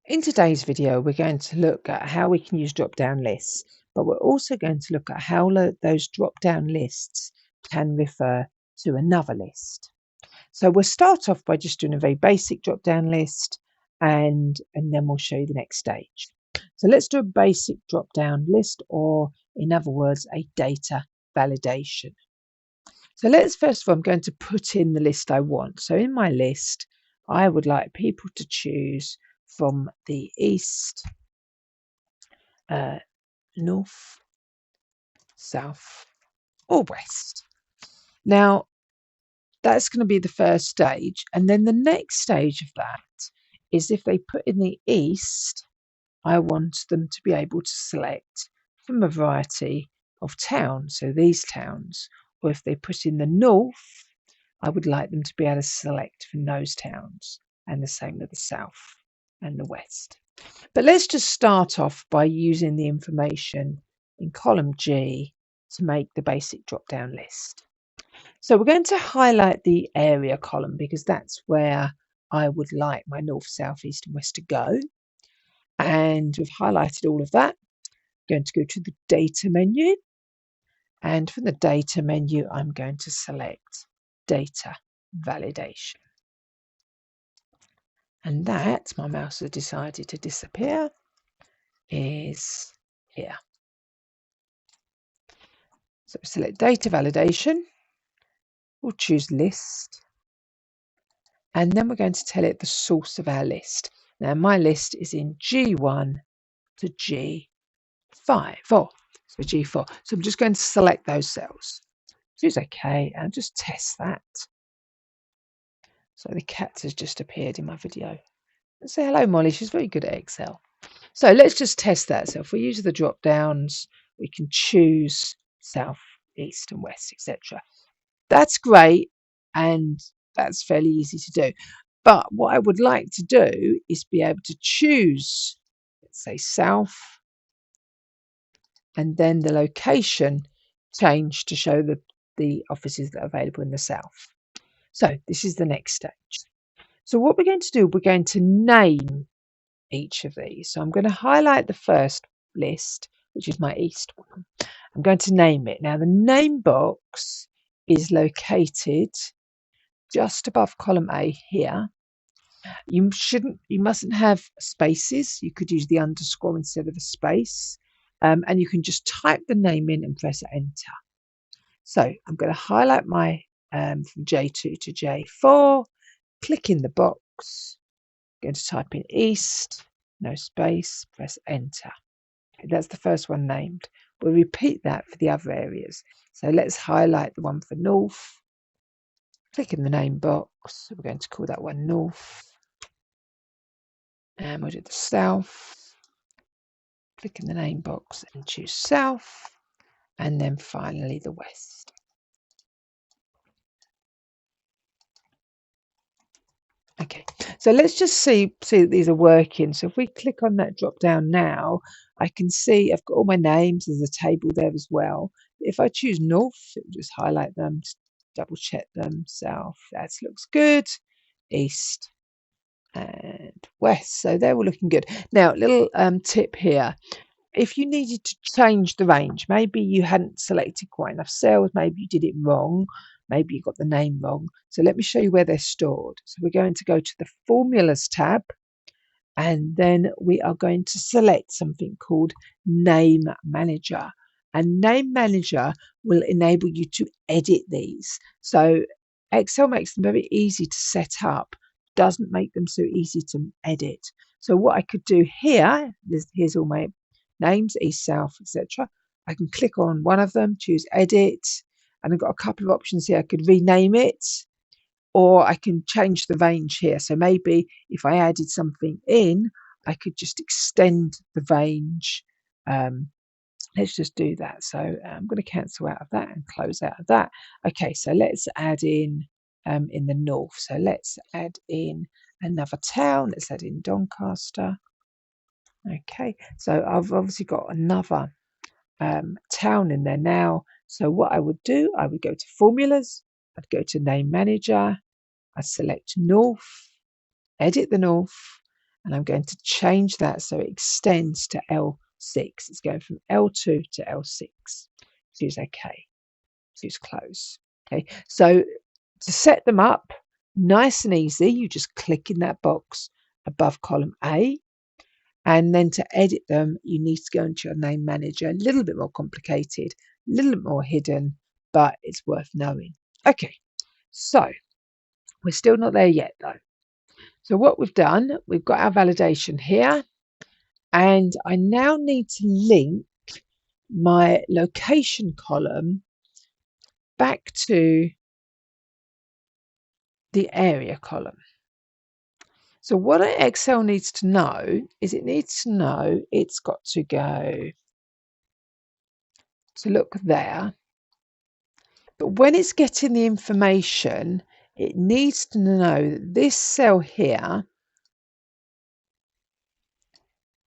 In today's video, we're going to look at how we can use drop-down lists, but we're also going to look at how those drop-down lists can refer to another list. So we'll start off by just doing a very basic drop-down list, and then we'll show you the next stage. So let's do a basic drop-down list, or in other words, a data validation. So let's first of all, I'm going to put in the list I want. So in my list, I would like people to choose from the east, north, south, or west. Now, that's going to be the first stage. And then the next stage of that is if they put in the east, I want them to be able to select from a variety of towns. So these towns. Or if they put in the north, I would like them to be able to select from those towns, and the same with the south and the west. But let's just start off by using the information in column G to make the basic drop-down list. So we're going to highlight the area column because that's where I would like my north, south, east and west to go. And we've highlighted all of that. I'm going to go to the data menu. And from the data menu, I'm going to select data validation. And that, my mouse has decided to disappear, is here. So select data validation. We'll choose list. And then we're going to tell it the source of our list. Now my list is in G1 to G5. So G4. So I'm just going to select those cells. Choose OK and just test that. So the cat has just appeared in my video. Let's say hello, Molly. She's very good at Excel. So let's just test that. So if we use the drop downs, we can choose south, east and west, etc. That's great and that's fairly easy to do. But what I would like to do is be able to choose, let's say south, and then the location change to show the offices that are available in the south. So this is the next stage. So what we're going to do, we're going to name each of these. So I'm going to highlight the first list, which is my east one. I'm going to name it. Now the name box is located just above column A here. You mustn't have spaces. You could use the underscore instead of a space. And you can just type the name in and press enter. So I'm going to highlight my from J2 to J4, click in the box, I'm going to type in east, no space, press enter. Okay, that's the first one named. We'll repeat that for the other areas. So let's highlight the one for north, click in the name box. So we're going to call that one north. And we'll do the south, click in the name box and choose south. And then finally the west. Okay, so let's just see that these are working. So if we click on that drop down now, I can see I've got all my names. There's a table there as well. If I choose north, it will just highlight them, double check them. South, that looks good. East and west. So they're all looking good. Now, little tip here. If you needed to change the range, maybe you hadn't selected quite enough cells, maybe you did it wrong, maybe you got the name wrong. So let me show you where they're stored. So we're going to go to the Formulas tab, and then we are going to select something called Name Manager. And Name Manager will enable you to edit these. So Excel makes them very easy to set up, doesn't make them so easy to edit. So what I could do here, here's all my names, east, south, etc. I can click on one of them, choose edit, and I've got a couple of options here. I could rename it, or I can change the range here. So maybe if I added something in, I could just extend the range. Let's just do that. So I'm going to cancel out of that and close out of that. Okay, so let's add in the north. So let's add in another town. Let's add in Doncaster. Okay, so I've obviously got another town in there now. So what I would do, I would go to Formulas, I'd go to Name Manager, I'd select North, edit the North, and I'm going to change that so it extends to L6. It's going from L2 to L6. Choose OK. Choose close. Okay, so to set them up nice and easy, you just click in that box above column A, and then to edit them you need to go into your name manager. A little bit more complicated, a little bit more hidden, but it's worth knowing. Okay, so we're still not there yet though. So what we've done, we've got our validation here, and I now need to link my location column back to the area column. So what Excel needs to know is it needs to know it's got to go to look there. But when it's getting the information, it needs to know that this cell here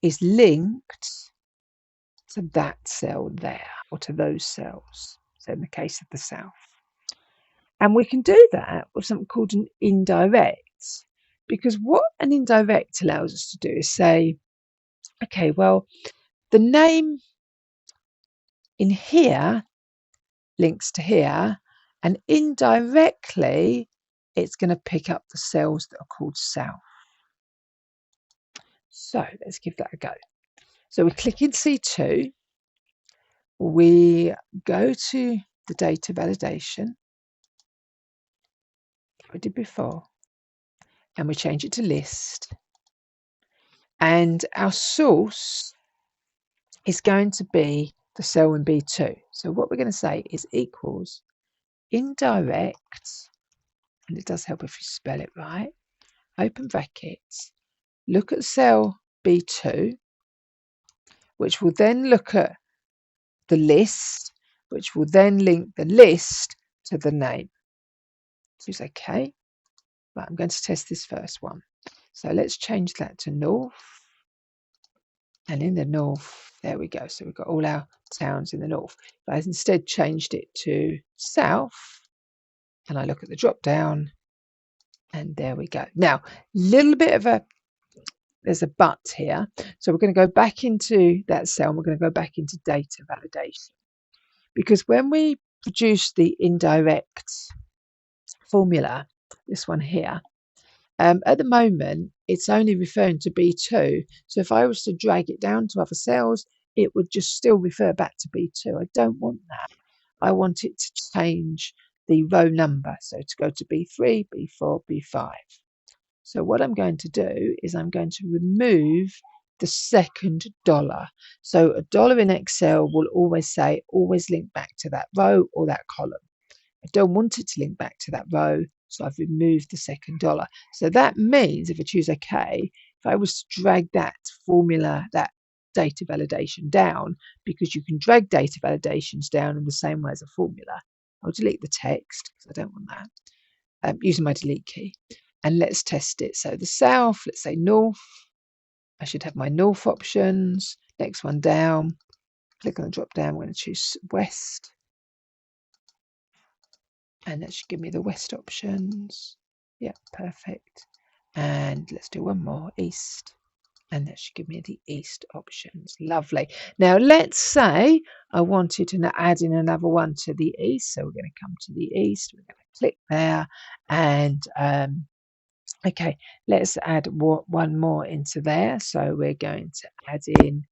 is linked to that cell there, or to those cells. So in the case of the south. And we can do that with something called an indirect. Because what an indirect allows us to do is say, okay, well, the name in here links to here, and indirectly it's going to pick up the cells that are called south. So let's give that a go. So we click in C2, we go to the data validation, like we did before, and we change it to list. And our source is going to be the cell in B2. So what we're going to say is equals indirect, and it does help if you spell it right, open brackets, look at cell B2, which will then look at the list, which will then link the list to the name. Choose OK. Right, I'm going to test this first one. So let's change that to north. And in the north, there we go. So we've got all our towns in the north. If I instead changed it to south, and I look at the drop down, and there we go. Now, little bit of there's a but here. So we're going to go back into that cell, and we're going to go back into data validation. Because when we produce the indirect formula, this one here, at the moment, it's only referring to B2. So if I was to drag it down to other cells, it would just still refer back to B2. I don't want that. I want it to change the row number. So to go to B3, B4, B5. So what I'm going to do is I'm going to remove the second dollar. So a dollar in Excel will always say, always link back to that row or that column. I don't want it to link back to that row, so I've removed the second dollar. So that means if I choose OK, if I was to drag that formula, that data validation down, because you can drag data validations down in the same way as a formula, I'll delete the text because I don't want that, using my delete key. And let's test it. So the south, let's say north. I should have my north options. Next one down. Click on the drop down. I'm going to choose west. And that should give me the west options. Yeah, perfect. And let's do one more, east. And that should give me the east options. Lovely. Now let's say I wanted to add in another one to the east. So we're going to come to the east. We're going to click there. And okay, let's add one more into there. So we're going to add in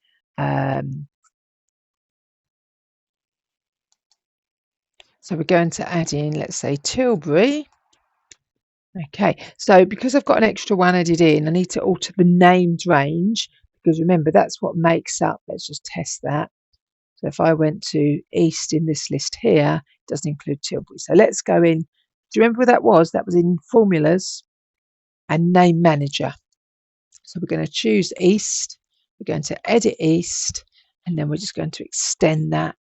let's say Tilbury. Okay, so because I've got an extra one added in, I need to alter the named range, because remember, that's what makes up, let's just test that. So if I went to east in this list here, it doesn't include Tilbury. So let's go in. Do you remember where that was? That was in formulas and name manager. So we're going to choose east. We're going to edit east, and then we're just going to extend that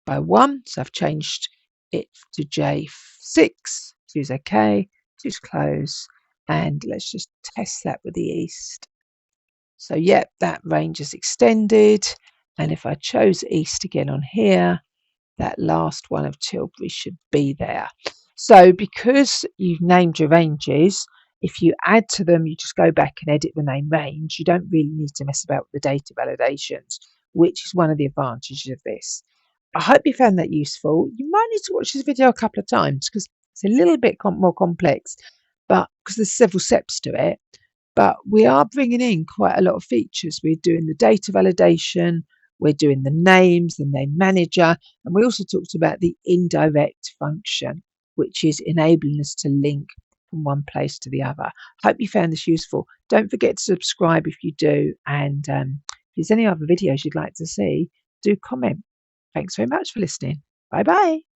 by 1. So I've changed it to J6. Choose OK. Choose close, and let's just test that with the east. So yep, that range is extended, and if I chose east again on here, that last one of Tilbury should be there. So because you've named your ranges, If you add to them, you just go back and edit the name range. You don't really need to mess about with the data validations, which is one of the advantages of this. I hope you found that useful. You might need to watch this video a couple of times because it's a little bit more complex, but because there's several steps to it. But we are bringing in quite a lot of features. We're doing the data validation, we're doing the names, the name manager, and we also talked about the indirect function, which is enabling us to link from one place to the other. Hope you found this useful. Don't forget to subscribe if you do, and if there's any other videos you'd like to see, do comment. Thanks very much for listening. Bye bye.